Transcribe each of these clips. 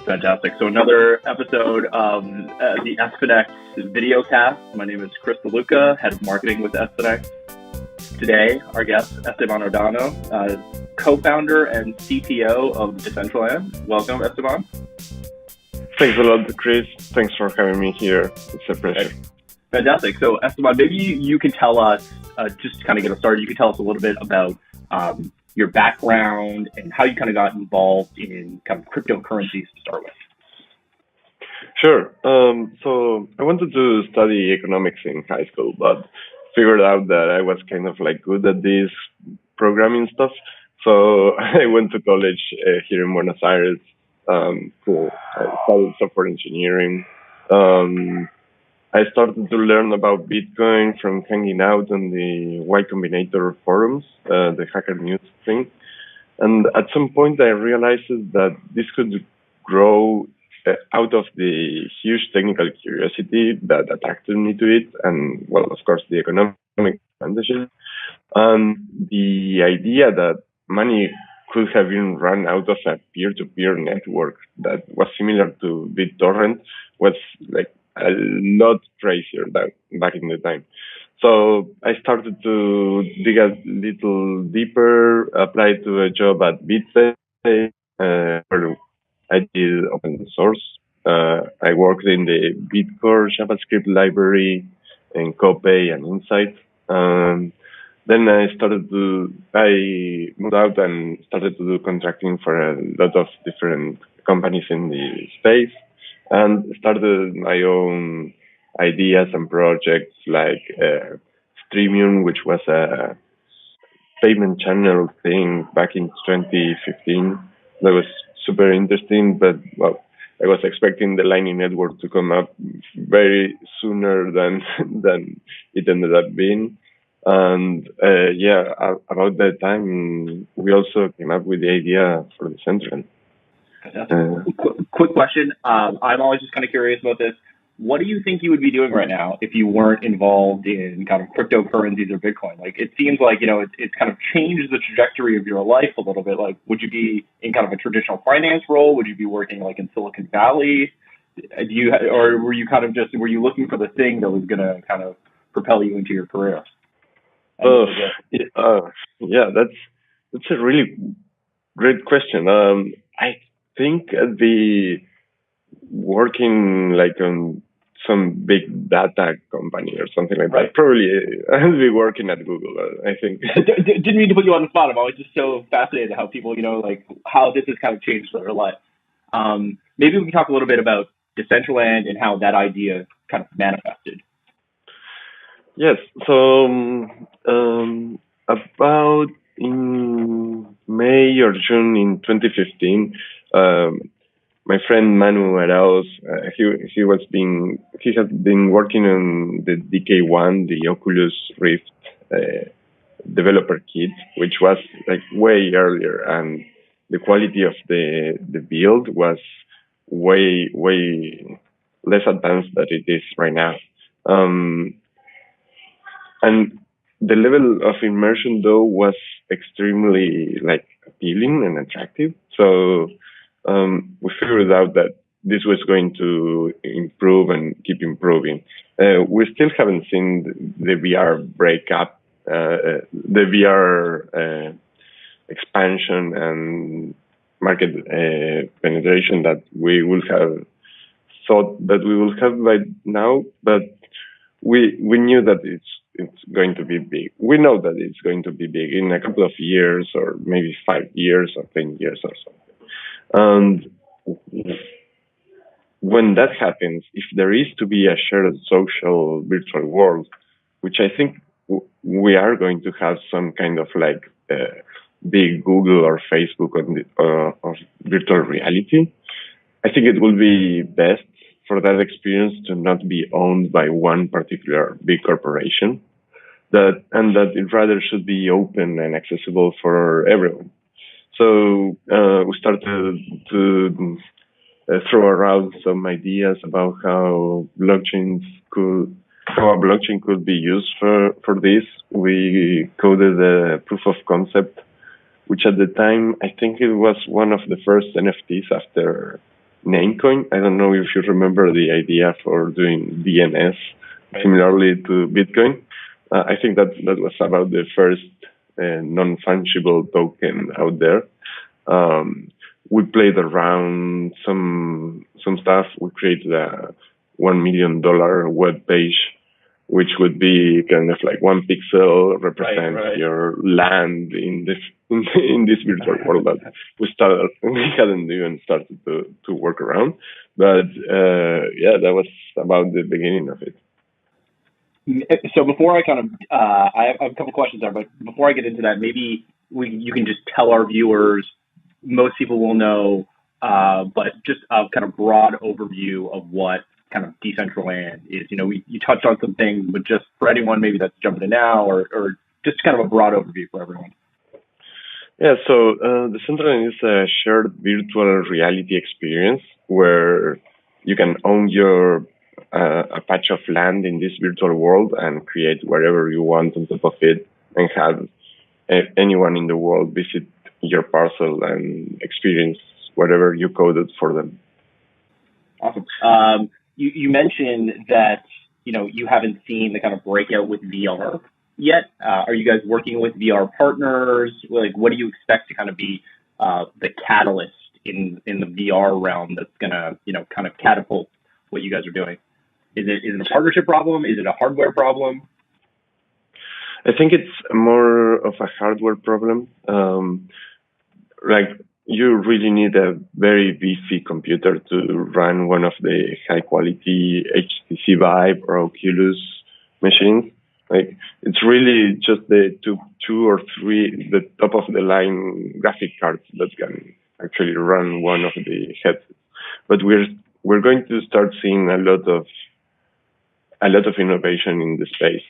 Fantastic. So another episode of the Ethfinex video cast. My name is DeLuca, head of marketing with Ethfinex. Today, our guest, Esteban Ordano, co-founder and CTO of Decentraland. Welcome, Esteban. Thanks a lot, Chris. Thanks for having me here. It's a pleasure. Fantastic. So, Esteban, maybe you could tell us, just to kind of get us started, you could tell us a little bit about your background and how you kind of got involved in kind of cryptocurrencies to start with. Sure. So I wanted to study economics in high school, but figured out that I was kind of like good at this programming stuff. So I went to college here in Buenos Aires to study software engineering. I started to learn about Bitcoin from hanging out on the Y Combinator forums, the Hacker News thing. And at some point, I realized that this could grow out of the huge technical curiosity that attracted me to it, and, well, of course, the economic advantages, and the idea that money could have been run out of a peer-to-peer network that was similar to BitTorrent was like a lot crazier back in the time. So I started to dig a little deeper, applied to a job at BitPay, where I did open source. I worked in the Bitcore JavaScript library, in Copay and Insight. Then I moved out and started to do contracting for a lot of different companies in the space, and started my own ideas and projects like Streamium, which was a payment channel thing back in 2015. That was super interesting, but, well, I was expecting the Lightning Network to come up very sooner than it ended up being. And about that time, we also came up with the idea for the Decentraland. Quick question. I'm always just kind of curious about this. What do you think you would be doing right now if you weren't involved in kind of cryptocurrencies or Bitcoin? Like, it seems like, it's kind of changed the trajectory of your life a little bit. Like, would you be in kind of a traditional finance role? Would you be working like in Silicon Valley? Or were you kind of were you looking for the thing that was going to kind of propel you into your career? That's a really great question. I think I'd be working like on some big data company or something like that. Probably I'd be working at Google, I think. Didn't mean to put you on the spot. I'm always just so fascinated how people, like how this has kind of changed their life. Maybe we can talk a little bit about Decentraland and how that idea kind of manifested. Yes. So about in May or June in 2015, my friend Manu Arauz, he had been working on the DK1, the Oculus Rift developer kit, which was like way earlier, and the quality of the build was way less advanced than it is right now. And the level of immersion, though, was extremely appealing and attractive. So we figured out that this was going to improve and keep improving. We still haven't seen the VR breakup, the VR expansion and market penetration that we would have thought that we will have by now, but we knew that it's going to be big. We know that it's going to be big in a couple of years, or maybe 5 years or 10 years or something. And when that happens, if there is to be a shared social virtual world, which I think we are going to have some kind of big Google or Facebook of virtual reality, I think it will be best for that experience to not be owned by one particular big corporation, and that it rather should be open and accessible for everyone. So we started to throw around some ideas about how a blockchain could be used for this. We coded a proof of concept, which at the time I think it was one of the first NFTs after Namecoin. I don't know if you remember the idea for doing DNS similarly to Bitcoin. I think that was about the first non-fungible token out there. We played around some stuff. We created a $1 million web page, which would be kind of like one pixel represents your land in this in this virtual world that we hadn't even started to work around. But yeah, that was about the beginning of it. So before I I have a couple questions there, but before I get into that, maybe you can just tell our viewers. Most people will know, but just a kind of broad overview of what kind of Decentraland is. You touched on some things, but just for anyone maybe that's jumping in now, or just kind of a broad overview for everyone. Yeah, so Decentraland is a shared virtual reality experience where you can own a patch of land in this virtual world and create whatever you want on top of it, and have anyone in the world visit your parcel and experience whatever you coded for them. Awesome. You mentioned that you haven't seen the kind of breakout with VR yet. Are you guys working with VR partners? Like, what do you expect to kind of be the catalyst in the VR realm that's gonna kind of catapult what you guys are doing? Is it a partnership problem? Is it a hardware problem? I think it's more of a hardware problem. Like, you really need a very beefy computer to run one of the high quality HTC Vive or Oculus machines. Like, it's really just the two or three, the top of the line graphic cards that can actually run one of the headsets. But we're going to start seeing a lot of innovation in the space.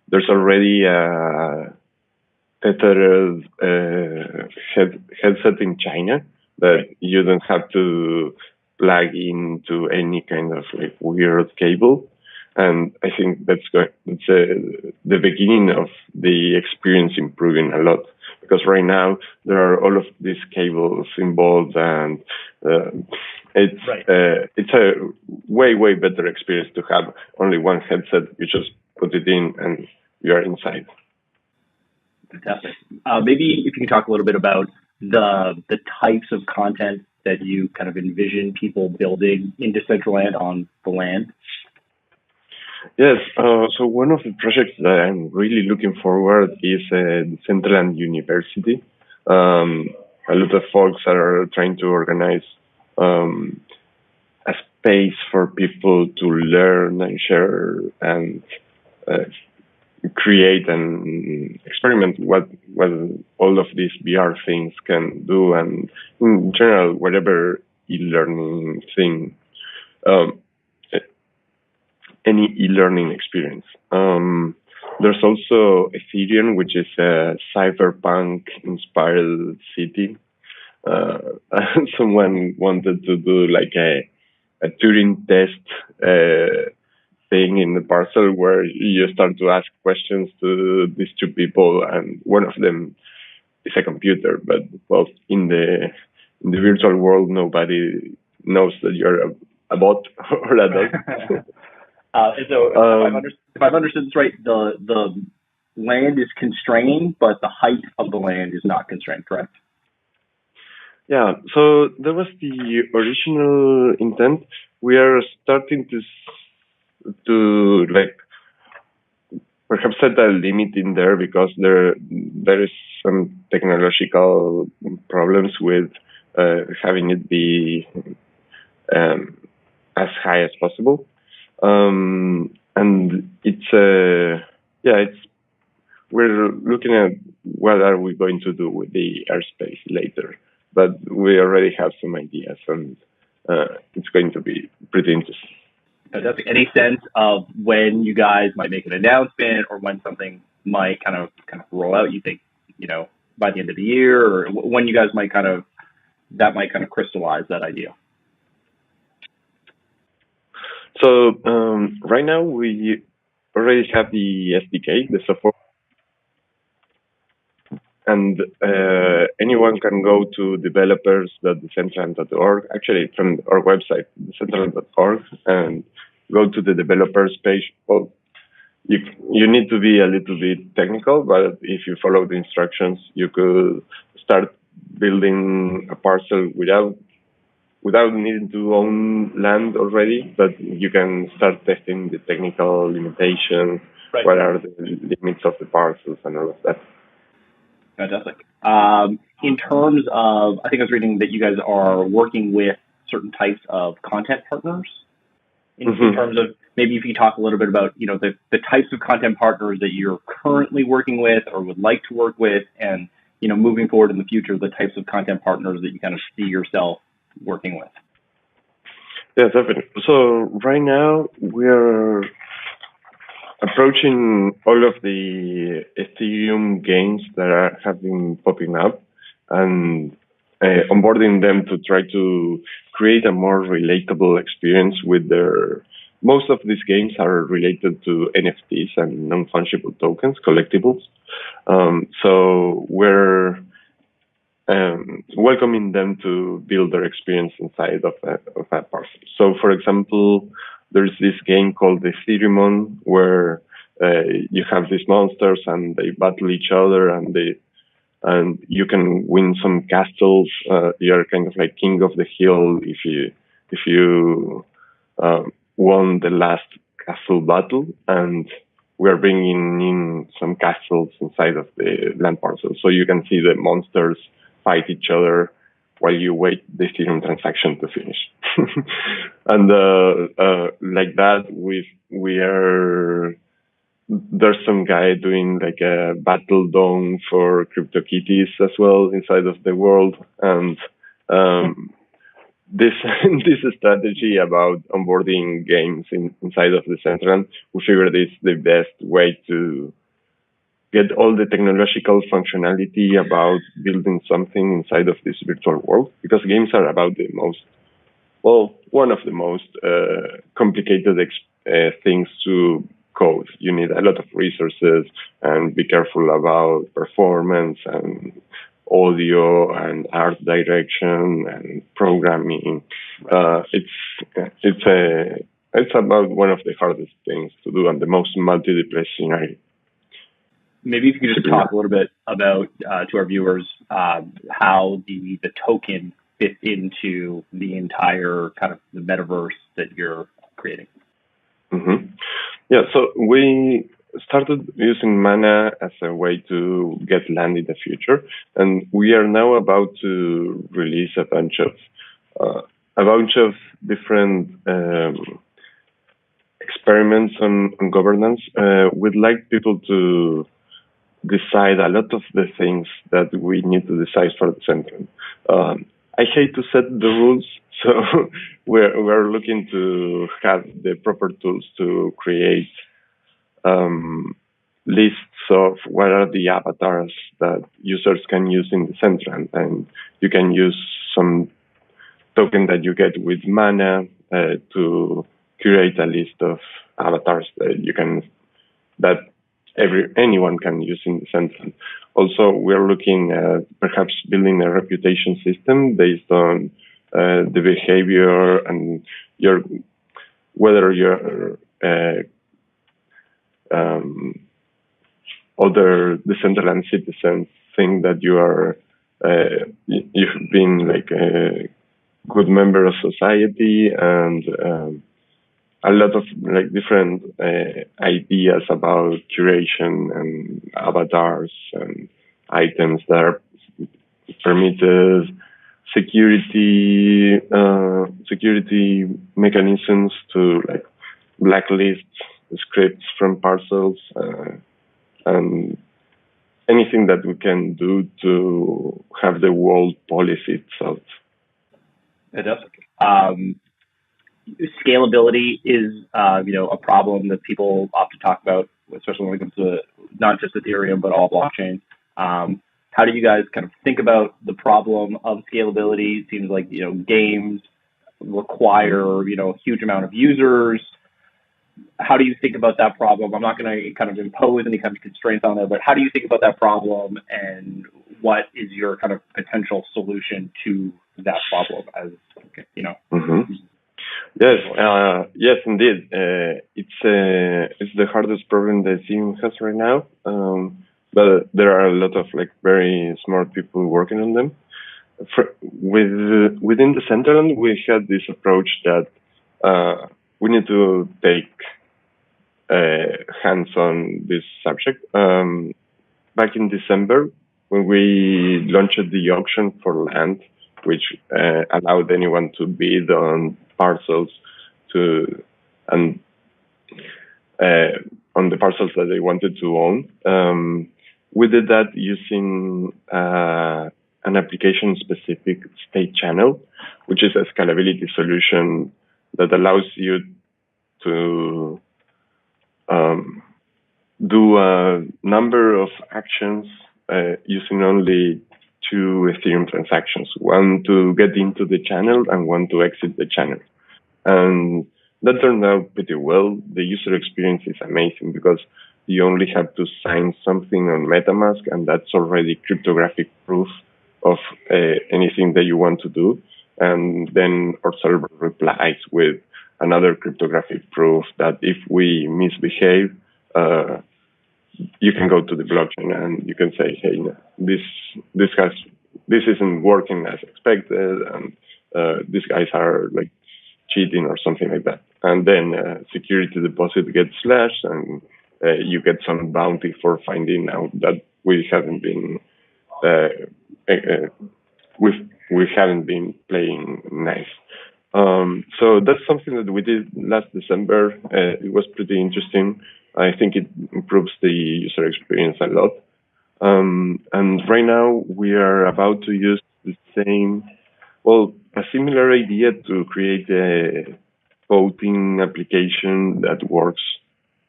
There's already a tethered headset in China that you don't have to plug into any kind of like weird cable, and I think that's the beginning of the experience improving a lot, because right now there are all of these cables involved, and it's a way better experience to have only one headset. You just put it in and you are inside. Fantastic. Maybe if you can talk a little bit about the types of content that you kind of envision people building in Decentraland on the land. Yes. So one of the projects that I'm really looking forward is Decentraland University. A lot of folks are trying to organize a space for people to learn and share and create and experiment what all of these VR things can do, and in general, whatever e-learning thing, any e-learning experience. There's also Ethereum, which is a cyberpunk-inspired city. Someone wanted to do like a Turing test thing in the parcel where you start to ask questions to these two people, and one of them is a computer. But well, in the virtual world, nobody knows that you're a bot or a dog. So if I've understood this right, the land is constrained, but the height of the land is not constrained, correct? Yeah, so that was the original intent. We are starting to like perhaps set a limit in there, because there is some technological problems with having it be as high as possible. And we're looking at what are we going to do with the airspace later, but we already have some ideas, and it's going to be pretty interesting. Fantastic. Any sense of when you guys might make an announcement, or when something might kind of roll out? You think, by the end of the year, or when you guys might might crystallize that idea? So right now we already have the SDK, the support, and anyone can go to developers.decentraland.org, actually from our website, decentraland.org, and go to the developers page. Well, you need to be a little bit technical, but if you follow the instructions, you could start building a parcel without needing to own land already, but you can start testing the technical limitations, Right. what are the limits of the parcels and all of that. Fantastic. In terms of, I think I was reading that you guys are working with certain types of content partners. In terms of, maybe if you talk a little bit about, the types of content partners that you're currently working with or would like to work with, and, moving forward in the future, the types of content partners that you kind of see yourself working with. Yeah, definitely. So right now we're approaching all of the Ethereum games that have been popping up and onboarding them to try to create a more relatable experience with their. Most of these games are related to NFTs and non-fungible tokens, collectibles. So we're welcoming them to build their experience inside of that parcel. So, for example, there's this game called Ethereum where you have these monsters and they battle each other, and you can win some castles. You're kind of like king of the hill if you won the last castle battle, and we're bringing in some castles inside of the land parcel, so you can see the monsters fight each other while you wait the Ethereum transaction to finish. And like that, there's some guy doing like a battle dome for CryptoKitties as well inside of the world, and this strategy about onboarding games inside of Decentraland, we figured is the best way to get all the technological functionality about building something inside of this virtual world, because games are about one of the most complicated things to code. You need a lot of resources and be careful about performance and audio and art direction and programming. It's about one of the hardest things to do and the most multidisciplinary. Maybe if you could just talk a little bit about, to our viewers, how the token fits into the entire kind of the metaverse that you're creating. Mm-hmm. Yeah, so we started using Mana as a way to get land in the future, and we are now about to release a bunch of different experiments on governance. We'd like people to decide a lot of the things that we need to decide for the center. I hate to set the rules, so we're looking to have the proper tools to create lists of what are the avatars that users can use in the center, and you can use some token that you get with Mana to create a list of avatars that anyone can use in the center. Also, we're looking at perhaps building a reputation system based on the behavior and whether your other Decentraland citizens think that you've been like a good member of society, and a lot of like different ideas about curation and avatars and items that are permitted, security mechanisms to like blacklist scripts from parcels, and anything that we can do to have the world policy itself. Fantastic. Scalability is, a problem that people often talk about, especially when it comes to not just Ethereum, but all blockchains. How do you guys kind of think about the problem of scalability? It seems like, games require, a huge amount of users. How do you think about that problem? I'm not going to kind of impose any kind of constraints on it, but how do you think about that problem, and what is your kind of potential solution to that problem? As you know. Mm-hmm. Yes, indeed. It's the hardest problem that Ethereum has right now. But there are a lot of very smart people working on them. Within Decentraland, we had this approach that we need to take hands on this subject. Back in December, when we launched the auction for land, which allowed anyone to bid on parcels on the parcels that they wanted to own. We did that using an application-specific state channel, which is a scalability solution that allows you to do a number of actions using only 2 Ethereum transactions, one to get into the channel and one to exit the channel. And that turned out pretty well. The user experience is amazing because you only have to sign something on MetaMask, and that's already cryptographic proof of anything that you want to do. And then our server replies with another cryptographic proof that if we misbehave, you can go to the blockchain and you can say, hey, this isn't working as expected, and these guys are cheating or something like that. And then security deposit gets slashed, and you get some bounty for finding out that we haven't been playing nice. So that's something that we did last December. It was pretty interesting. I think it improves the user experience a lot. And right now we are about to use a similar idea to create a voting application that works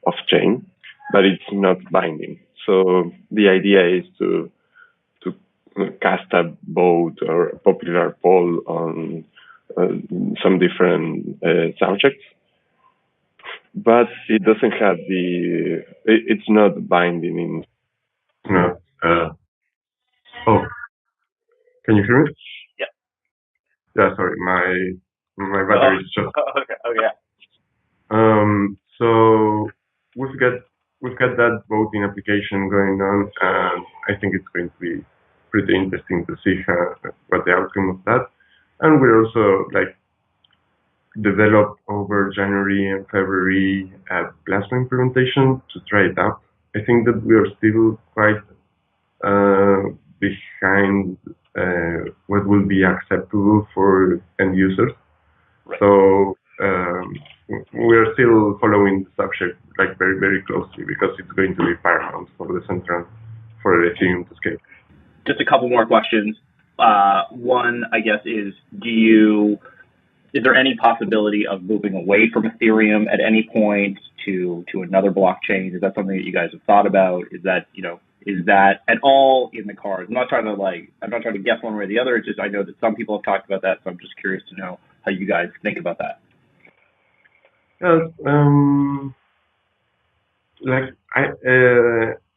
off-chain, but it's not binding. So the idea is to cast a vote or a popular poll on some different subjects, but it doesn't have it's not binding in. No. Oh, can you hear me? Yeah. Yeah, sorry, my battery is just. Okay. Okay. So we've got that voting application going on, and I think it's going to be pretty interesting to see what the outcome of that. And we're also developed over January and February a plasma implementation to try it out. I think that we are still quite behind what will be acceptable for end users. Right. So we're still following the subject very, very closely because it's going to be paramount for the Decentraland for Ethereum to scale. Just a couple more questions. One, I guess, is is there any possibility of moving away from Ethereum at any point to another blockchain? Is that something that you guys have thought about? Is that at all in the cards? I'm not trying to guess one way or the other. It's just I know that some people have talked about that, so I'm just curious to know how you guys think about that.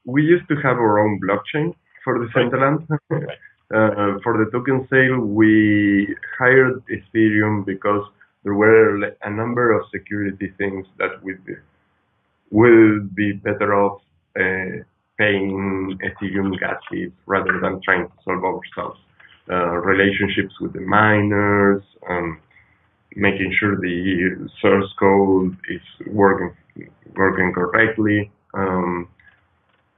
We used to have our own blockchain for the Decentraland. For the token sale, we hired Ethereum because there were a number of security things that will be better off paying Ethereum gas fees rather than trying to solve ourselves. Relationships with the miners, making sure the source code is working correctly.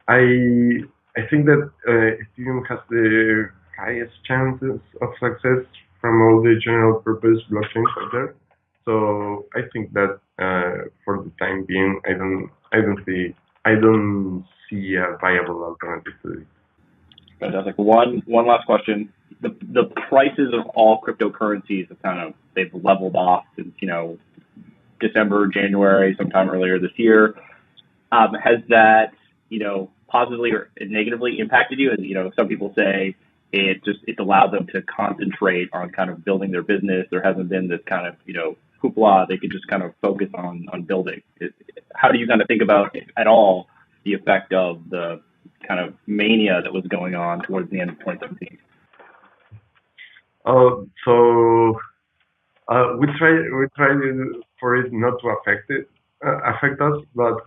I think that Ethereum has the highest chances of success from all the general purpose blockchains out there. So I think that for the time being, I don't see a viable alternative to it. Fantastic. One last question. The prices of all cryptocurrencies have they've leveled off since December, January, sometime earlier this year. Has that positively or negatively impacted you? And some people say it's allowed them to concentrate on kind of building their business. There hasn't been this kind of hoopla. They could just kind of focus on building. How do you kind of think about, if at all, the effect of the kind of mania that was going on towards the end of 2017? We try for it not to affect us, but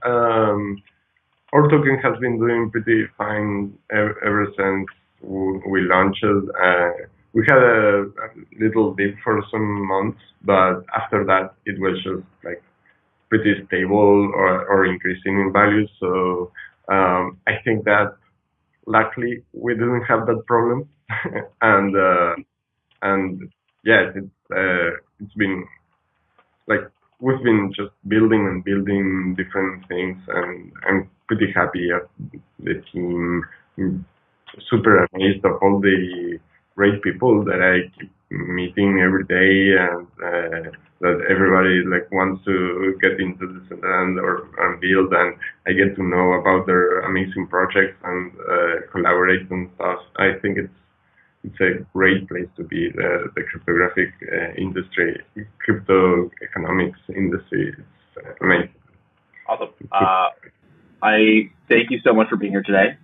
our token has been doing pretty fine ever since we launched it. We had a little dip for some months, but after that it was just like pretty stable or increasing in value. So I think that luckily we didn't have that problem, and and yes, it's been like we've been just building and building different things, and I'm pretty happy at the team. I'm super amazed of all the great people that I keep meeting every day, and that everybody like wants to get into this and build, and I get to know about their amazing projects and collaborate and stuff. I think it's a great place to be. The cryptographic industry, crypto economics industry. It's amazing. Awesome. I thank you so much for being here today.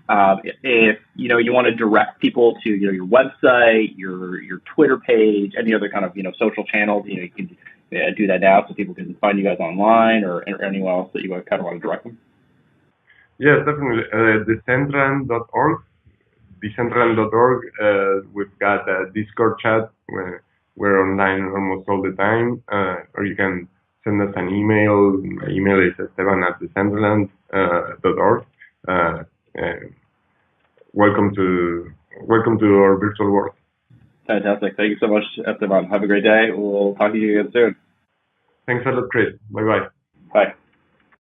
If you want to direct people to your website, your Twitter page, any other kind of social channels, you can do that now so people can find you guys online or anywhere else that you kind of want to direct them. Yes, definitely. Decentraland.org. We've got a Discord chat where we're online almost all the time, or you can send us an email. My email is esteban@decentraland.org. Welcome to our virtual world. Fantastic. Thank you so much, Esteban. Have a great day. We'll talk to you again soon. Thanks a lot, Chris. Bye-bye. Bye.